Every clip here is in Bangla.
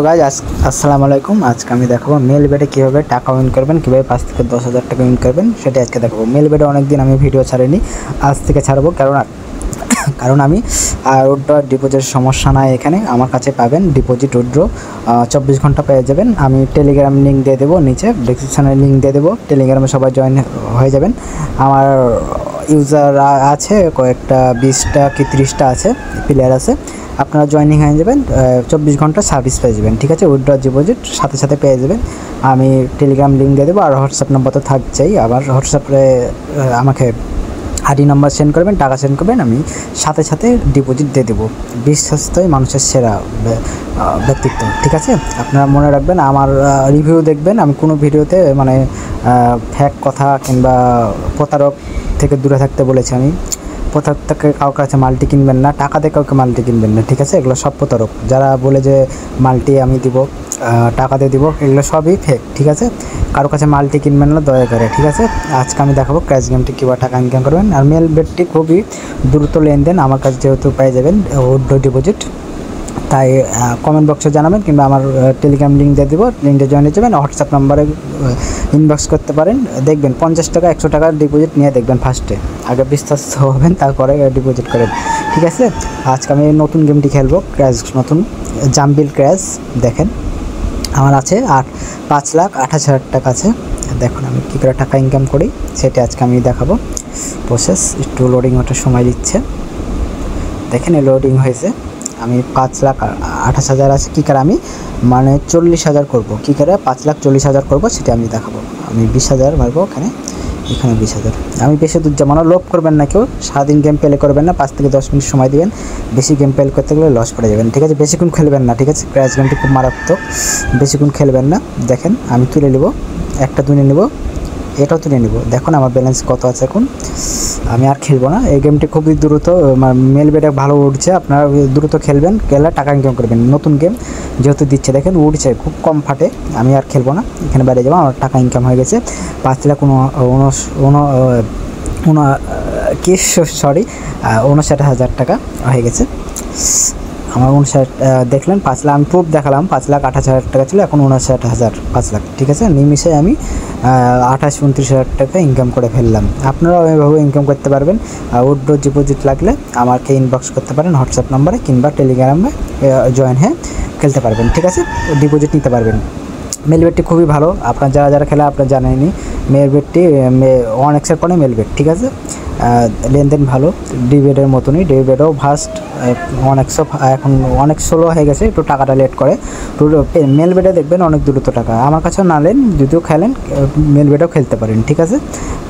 গাইজ আসসালামু আলাইকুম। আজকে আমি দেখাবো মেল বেডে কীভাবে টাকা উইন করবেন, কীভাবে 5 থেকে 10,000 টাকা উইন করবেন সেটা আজকে দেখাবো। মেল বেডে অনেকদিন আমি ভিডিও ছাড়িনি, আজ থেকে ছাড়বো। কারণ আমি উইথড্র ডিপোজিটের সমস্যা নাই, এখানে আমার কাছে পাবেন ডিপোজিট উইথড্র 24 ঘন্টা পেয়ে যাবেন। আমি টেলিগ্রাম লিঙ্ক দিয়ে দেবো, নিচে ডেসক্রিপশানে লিঙ্ক দিয়ে দেবো, টেলিগ্রামে সবাই জয়েন হয়ে যাবেন। আমার ইউজার আছে কয়েকটা, 20টা কি 30টা আছে, প্লেয়ার আছে। আপনারা জয়েনিং হয়ে যাবেন, 24 ঘন্টা সার্ভিস পেয়ে যাবেন। ঠিক আছে, উইথড্র ডিপোজিট সাথে সাথে পেয়ে যাবেন। আমি টেলিগ্রাম লিঙ্ক দিয়ে দেবো, আর হোয়াটসঅ্যাপ নম্বর তো থাকছেই। আবার হোয়াটসঅ্যাপে আমাকে আইডি নাম্বার সেন্ড করবেন, টাকা সেন্ড করবেন, আমি সাথে সাথে ডিপোজিট দিয়ে দেবো। বিশ্বস্তই মানুষের সেরা ব্যক্তিত্ব। ঠিক আছে, আপনারা মনে রাখবেন, আমার রিভিউ দেখবেন। আমি কোনো ভিডিওতে মানে ফ্যাক কথা কিংবা প্রতারক থেকে দূরে থাকতে বলেছি। আমি প্রতারক থেকে কাউকে কাছে মাল্টি কিনবেন না, টাকা দিয়ে কাউকে মাল্টি কিনবেন না। ঠিক আছে, এগুলো সব প্রতারক। যারা বলে যে মাল্টি আমি দিব, টাকা দিয়ে দিব, এগুলো সবই ফেক। ঠিক আছে, কারো কাছে মাল্টি কিনবেন না দয়া করে। ঠিক আছে, আজকে আমি দেখাবো ক্র্যাশ গেমটি কীভাবে টাকা ইনকাম করবেন। আর মেল বেডটি খুবই দ্রুত লেনদেন, আমার কাছে যেহেতু পেয়ে যাবেন উইথড্র ডিপোজিট, তাই কমেন্ট বক্সে জানাবেন কিংবা আমার টেলিগ্রাম লিঙ্ক দিয়ে দেবো, লিঙ্কে জয়েন হয়ে যাবেন। হোয়াটসঅ্যাপ নাম্বারে ইনবক্স করতে পারেন। দেখবেন 50 টাকা 100 টাকার ডিপোজিট নিয়ে দেখবেন, ফার্স্টে আগে বিশ্বাস হবেন, তারপরে ডিপোজিট করেন। ঠিক আছে, আজকে আমি নতুন গেমটি খেলবো, ক্র্যাশ, নতুন জাম্বিল ক্র্যাশ। দেখেন আমার আছে 5,28,000 টাকা আছে। দেখুন আমি কী করে টাকা ইনকাম করি সেটা আজকে আমি দেখাবো। প্রসেস একটু লোডিং হতে সময় দিচ্ছে। দেখেন লোডিং হয়েছে। আমি 5,28,000 আছে, কী করে আমি মানে 40,000 করবো, কী করে 5,40,000 করবো সেটা আমি দেখাবো। আমি 20,000 মারবো, এখানে 20,000। আমি বেশি দূর যেমন লোভ করবেন না, কেউ সারাদিন গেম প্লে করবেন না, 5 থেকে 10 মিনিট সময় দিবেন। বেশি গেম প্লে করতে গেলে লস পড়ে যাবেন। ঠিক আছে, বেশিক্ষণ খেলবেন না। ঠিক আছে, ক্র্যাশ গেমটি খুব মারাত্মক, বেশিক্ষণ খেলবেন না। দেখেন আমি তুলে নেব, একটা তুলে নেব, এটাও তুলে নেব। দেখুন আমার ব্যালেন্স কত আছে এখন। আমি আর খেলবো না। এই গেমটি খুবই দ্রুত, মেল বেডে ভালো উঠছে। আপনারা দ্রুত খেলবেন, খেলে টাকা ইনকাম করবেন। নতুন গেম যেহেতু দিচ্ছে, দেখেন উঠছে, খুব কম ফাটে। আমি আর খেলবো না, এখানে বাইরে যাবো। আমার টাকা ইনকাম হয়ে গেছে 59,000 টাকা হয়ে গেছে আমার। 59 দেখলেন, 5 লাখ আমি প্রুফ দেখালাম। 5,28,000 টাকা ছিল, এখন 59,000, 5 লাখ। ঠিক আছে, নিমিশে আমি 28-29,000 টাকা ইনকাম করে ফেললাম। আপনারাও এভাবে ইনকাম করতে পারবেন। উইথড্র ডিপোজিট লাগলে আমাকে ইনবক্স করতে পারেন হোয়াটসঅ্যাপ নাম্বারে, কিংবা টেলিগ্রামে জয়েন হয়ে খেলতে পারবেন। ঠিক আছে, ডিপোজিট নিতে পারবেন। মেল বেডটি খুবই ভালো, আপনার যারা যারা খেলে আপনার জানেনই। মেল বেডটি 1x পরে মেল বেড। ঠিক আছে, লেনদেন ভালো, ডিবেডের মতনই, ডিবেডও ফাস্ট। 1x এখন অনেক স্লো হয়ে গেছে, একটু টাকাটা লেট করে। মেল বেডে দেখবেন অনেক দ্রুত টাকা। আমার কাছেও না নেন, যদিও খেলেন মেল বেডেও খেলতে পারেন। ঠিক আছে,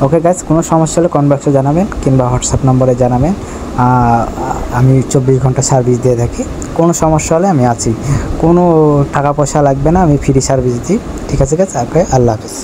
ওকে গাইজ, কোনো সমস্যা হলে কমেন্ট বক্সে জানাবেন কিংবা হোয়াটসঅ্যাপ নম্বরে জানাবেন। আমি 24 ঘন্টা সার্ভিস দিয়ে থাকি, কোনো সমস্যা হলে আমি আছি। কোনো টাকা পয়সা লাগবে না, আমি ফ্রি সার্ভিস দিই। ঠিক আছে গাইজ, ওকে, আল্লাহ হাফেজ।